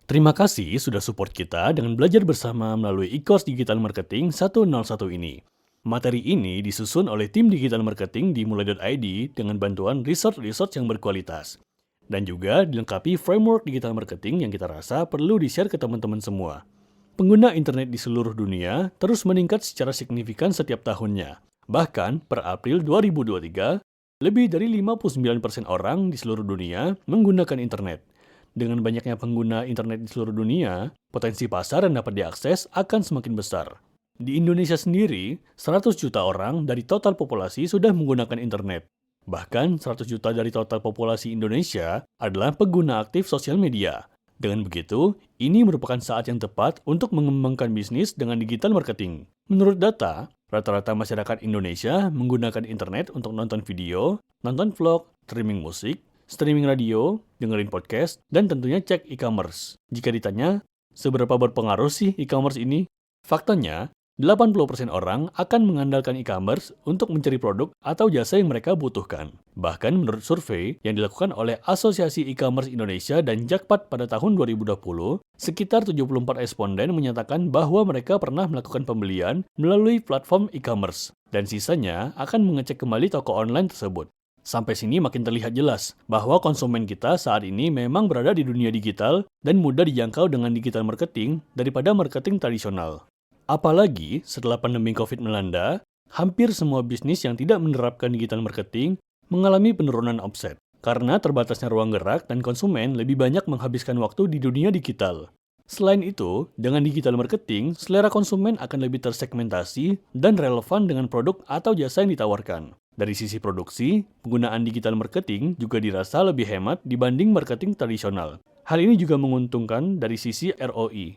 Terima kasih sudah support kita dengan belajar bersama melalui e-course Digital Marketing 101 ini. Materi ini disusun oleh tim digital marketing di mulai.id dengan bantuan research yang berkualitas. Dan juga dilengkapi framework digital marketing yang kita rasa perlu di-share ke teman-teman semua. Pengguna internet di seluruh dunia terus meningkat secara signifikan setiap tahunnya. Bahkan per April 2023, lebih dari 59% orang di seluruh dunia menggunakan internet. Dengan banyaknya pengguna internet di seluruh dunia, potensi pasar yang dapat diakses akan semakin besar. Di Indonesia sendiri, 100 juta orang dari total populasi sudah menggunakan internet. Bahkan 100 juta dari total populasi Indonesia adalah pengguna aktif sosial media. Dengan begitu, ini merupakan saat yang tepat untuk mengembangkan bisnis dengan digital marketing. Menurut data, rata-rata masyarakat Indonesia menggunakan internet untuk nonton video, nonton vlog, streaming musik, streaming radio, dengerin podcast, dan tentunya cek e-commerce. Jika ditanya, seberapa berpengaruh sih e-commerce ini? Faktanya, 80% orang akan mengandalkan e-commerce untuk mencari produk atau jasa yang mereka butuhkan. Bahkan menurut survei yang dilakukan oleh Asosiasi E-commerce Indonesia dan Jakpat pada tahun 2020, sekitar 74 responden menyatakan bahwa mereka pernah melakukan pembelian melalui platform e-commerce, dan sisanya akan mengecek kembali toko online tersebut. Sampai sini makin terlihat jelas bahwa konsumen kita saat ini memang berada di dunia digital dan mudah dijangkau dengan digital marketing daripada marketing tradisional. Apalagi setelah pandemi COVID melanda, hampir semua bisnis yang tidak menerapkan digital marketing mengalami penurunan omset karena terbatasnya ruang gerak dan konsumen lebih banyak menghabiskan waktu di dunia digital. Selain itu, dengan digital marketing, selera konsumen akan lebih tersegmentasi dan relevan dengan produk atau jasa yang ditawarkan. Dari sisi produksi, penggunaan digital marketing juga dirasa lebih hemat dibanding marketing tradisional. Hal ini juga menguntungkan dari sisi ROI.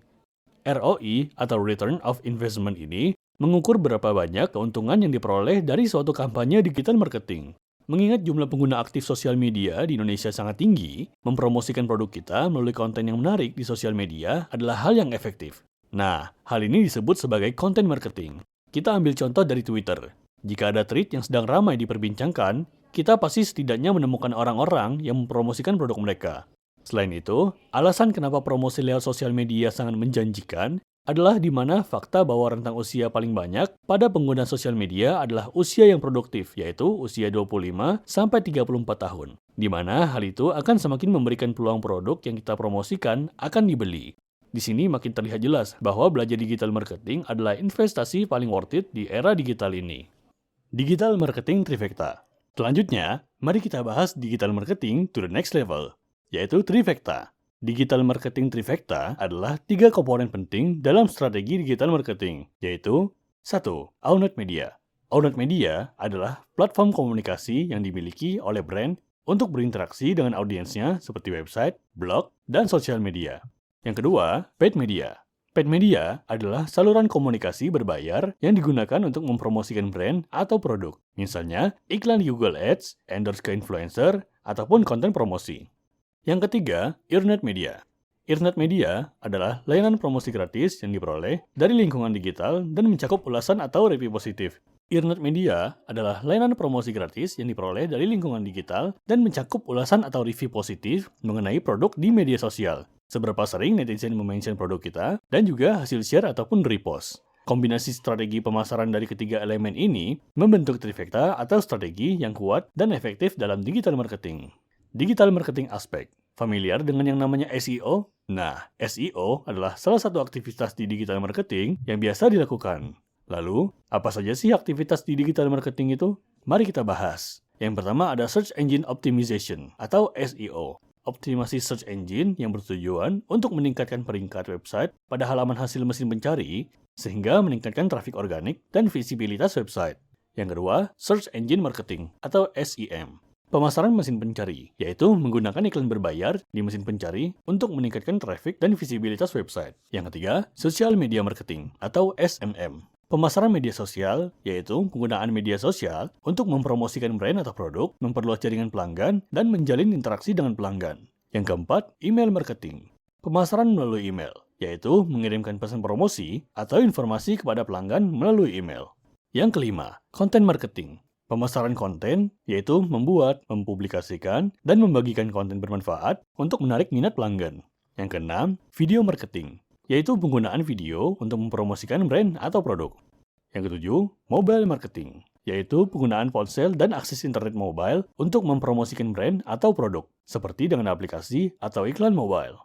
ROI atau Return of Investment ini mengukur berapa banyak keuntungan yang diperoleh dari suatu kampanye digital marketing. Mengingat jumlah pengguna aktif sosial media di Indonesia sangat tinggi, mempromosikan produk kita melalui konten yang menarik di sosial media adalah hal yang efektif. Nah, hal ini disebut sebagai content marketing. Kita ambil contoh dari Twitter. Jika ada tweet yang sedang ramai diperbincangkan, kita pasti setidaknya menemukan orang-orang yang mempromosikan produk mereka. Selain itu, alasan kenapa promosi lewat sosial media sangat menjanjikan adalah di mana fakta bahwa rentang usia paling banyak pada pengguna sosial media adalah usia yang produktif, yaitu usia 25 sampai 34 tahun. Di mana hal itu akan semakin memberikan peluang produk yang kita promosikan akan dibeli. Di sini makin terlihat jelas bahwa belajar digital marketing adalah investasi paling worth it di era digital ini. Digital marketing trifecta. Selanjutnya, mari kita bahas digital marketing to the next level, yaitu trifecta. Digital marketing trifecta adalah 3 komponen penting dalam strategi digital marketing, yaitu 1. Owned Media. Owned Media adalah platform komunikasi yang dimiliki oleh brand untuk berinteraksi dengan audiensnya seperti website, blog, dan sosial media. Yang kedua, Paid Media. Paid media adalah saluran komunikasi berbayar yang digunakan untuk mempromosikan brand atau produk. Misalnya, iklan di Google Ads, endorse ke influencer, ataupun konten promosi. Yang ketiga, Earned Media. Earned Media adalah layanan promosi gratis yang diperoleh dari lingkungan digital dan mencakup ulasan atau review positif. Earned Media adalah layanan promosi gratis yang diperoleh dari lingkungan digital dan mencakup ulasan atau review positif mengenai produk di media sosial. Seberapa sering netizen memention produk kita, dan juga hasil share ataupun repost. Kombinasi strategi pemasaran dari ketiga elemen ini membentuk trifecta atau strategi yang kuat dan efektif dalam digital marketing. Digital marketing aspek. Familiar dengan yang namanya SEO? Nah, SEO adalah salah satu aktivitas di digital marketing yang biasa dilakukan. Lalu, apa saja sih aktivitas di digital marketing itu? Mari kita bahas. Yang pertama ada Search Engine Optimization atau SEO. Optimasi search engine yang bertujuan untuk meningkatkan peringkat website pada halaman hasil mesin pencari sehingga meningkatkan trafik organik dan visibilitas website. Yang kedua, Search Engine Marketing atau SEM. Pemasaran mesin pencari, yaitu menggunakan iklan berbayar di mesin pencari untuk meningkatkan trafik dan visibilitas website. Yang ketiga, Social Media Marketing atau SMM. Pemasaran media sosial, yaitu penggunaan media sosial untuk mempromosikan brand atau produk, memperluas jaringan pelanggan, dan menjalin interaksi dengan pelanggan. Yang keempat, email marketing. Pemasaran melalui email, yaitu mengirimkan pesan promosi atau informasi kepada pelanggan melalui email. Yang kelima, content marketing. Pemasaran konten, yaitu membuat, mempublikasikan, dan membagikan konten bermanfaat untuk menarik minat pelanggan. Yang keenam, video marketing, yaitu penggunaan video untuk mempromosikan brand atau produk. Yang ketujuh, mobile marketing, yaitu penggunaan ponsel dan akses internet mobile untuk mempromosikan brand atau produk, seperti dengan aplikasi atau iklan mobile.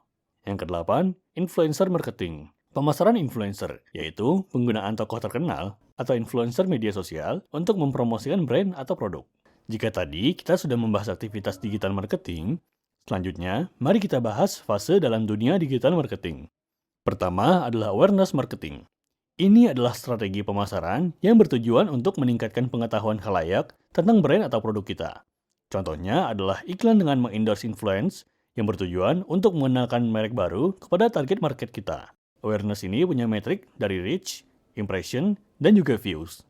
Yang kedelapan, influencer marketing, pemasaran influencer, yaitu penggunaan tokoh terkenal atau influencer media sosial untuk mempromosikan brand atau produk. Jika tadi kita sudah membahas aktivitas digital marketing, selanjutnya mari kita bahas fase dalam dunia digital marketing. Pertama adalah awareness marketing. Ini adalah strategi pemasaran yang bertujuan untuk meningkatkan pengetahuan khalayak tentang brand atau produk kita. Contohnya adalah iklan dengan mengendorse influence yang bertujuan untuk mengenalkan merek baru kepada target market kita. Awareness ini punya metrik dari reach, impression, dan juga views.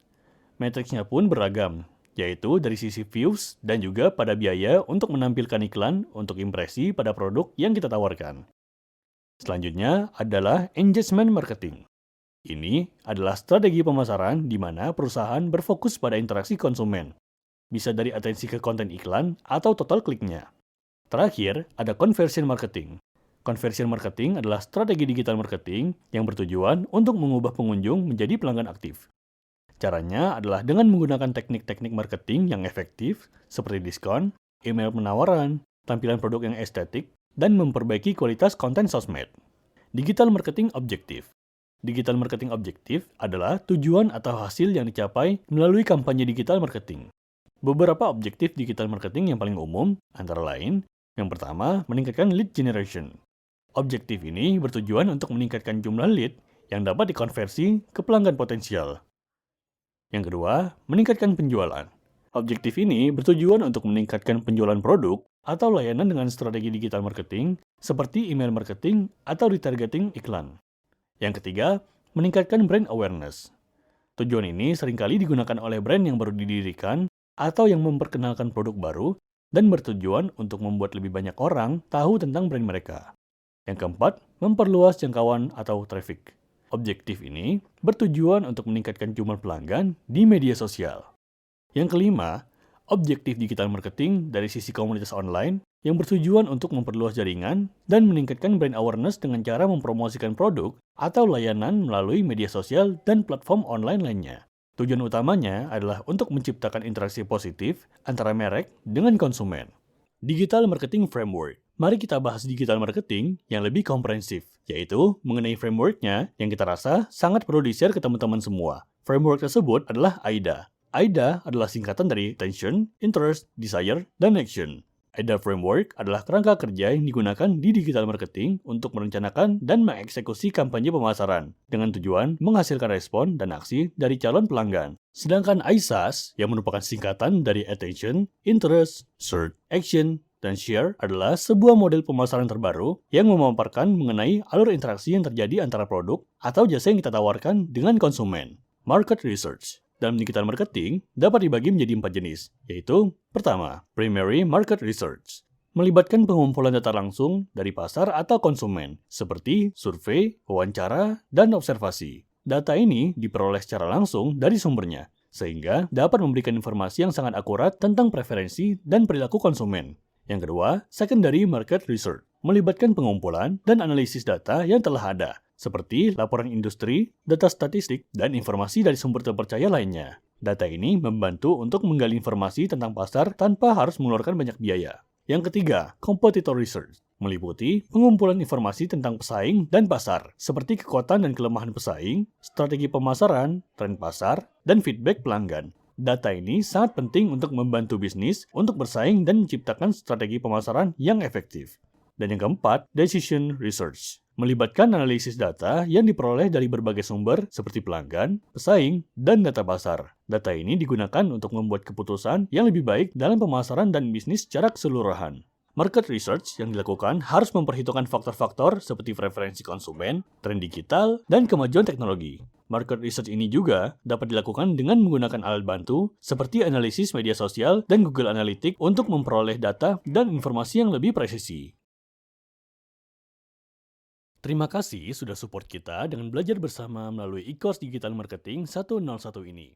Metriknya pun beragam, yaitu dari sisi views dan juga pada biaya untuk menampilkan iklan untuk impresi pada produk yang kita tawarkan. Selanjutnya adalah engagement marketing. Ini adalah strategi pemasaran di mana perusahaan berfokus pada interaksi konsumen, bisa dari atensi ke konten iklan atau total kliknya. Terakhir, ada conversion marketing. Conversion marketing adalah strategi digital marketing yang bertujuan untuk mengubah pengunjung menjadi pelanggan aktif. Caranya adalah dengan menggunakan teknik-teknik marketing yang efektif seperti diskon, email penawaran, tampilan produk yang estetik, dan memperbaiki kualitas konten sosmed. Digital marketing objektif. Digital marketing objektif adalah tujuan atau hasil yang dicapai melalui kampanye digital marketing. Beberapa objektif digital marketing yang paling umum antara lain, yang pertama, meningkatkan lead generation. Objektif ini bertujuan untuk meningkatkan jumlah lead yang dapat dikonversi ke pelanggan potensial. Yang kedua, meningkatkan penjualan. Objektif ini bertujuan untuk meningkatkan penjualan produk atau layanan dengan strategi digital marketing seperti email marketing atau retargeting iklan. Yang ketiga, meningkatkan brand awareness. Tujuan ini seringkali digunakan oleh brand yang baru didirikan atau yang memperkenalkan produk baru dan bertujuan untuk membuat lebih banyak orang tahu tentang brand mereka. Yang keempat, memperluas jangkauan atau traffic. Objektif ini bertujuan untuk meningkatkan jumlah pelanggan di media sosial. Yang kelima, objektif digital marketing dari sisi komunitas online yang bertujuan untuk memperluas jaringan dan meningkatkan brand awareness dengan cara mempromosikan produk atau layanan melalui media sosial dan platform online lainnya. Tujuan utamanya adalah untuk menciptakan interaksi positif antara merek dengan konsumen. Digital Marketing Framework. Mari kita bahas digital marketing yang lebih komprehensif, yaitu mengenai frameworknya yang kita rasa sangat perlu di-share ke teman-teman semua. Framework tersebut adalah AIDA. AIDA adalah singkatan dari Attention, Interest, Desire, dan Action. AIDA Framework adalah kerangka kerja yang digunakan di digital marketing untuk merencanakan dan mengeksekusi kampanye pemasaran dengan tujuan menghasilkan respon dan aksi dari calon pelanggan. Sedangkan ISAS yang merupakan singkatan dari Attention, Interest, Search, Action, dan Share adalah sebuah model pemasaran terbaru yang memaparkan mengenai alur interaksi yang terjadi antara produk atau jasa yang kita tawarkan dengan konsumen. Market Research dalam digital marketing dapat dibagi menjadi 4 jenis, yaitu pertama, primary market research, melibatkan pengumpulan data langsung dari pasar atau konsumen, seperti survei, wawancara, dan observasi. Data ini diperoleh secara langsung dari sumbernya, sehingga dapat memberikan informasi yang sangat akurat tentang preferensi dan perilaku konsumen. Yang kedua, secondary market research, melibatkan pengumpulan dan analisis data yang telah ada, seperti laporan industri, data statistik, dan informasi dari sumber terpercaya lainnya. Data ini membantu untuk menggali informasi tentang pasar tanpa harus mengeluarkan banyak biaya. Yang ketiga, competitor research, meliputi pengumpulan informasi tentang pesaing dan pasar, seperti kekuatan dan kelemahan pesaing, strategi pemasaran, tren pasar, dan feedback pelanggan. Data ini sangat penting untuk membantu bisnis untuk bersaing dan menciptakan strategi pemasaran yang efektif. Dan yang keempat, decision research, melibatkan analisis data yang diperoleh dari berbagai sumber seperti pelanggan, pesaing, dan data pasar. Data ini digunakan untuk membuat keputusan yang lebih baik dalam pemasaran dan bisnis secara keseluruhan. Market research yang dilakukan harus memperhitungkan faktor-faktor seperti preferensi konsumen, tren digital, dan kemajuan teknologi. Market research ini juga dapat dilakukan dengan menggunakan alat bantu seperti analisis media sosial dan Google Analytics untuk memperoleh data dan informasi yang lebih presisi. Terima kasih sudah support kita dengan belajar bersama melalui e-course digital marketing 101 ini.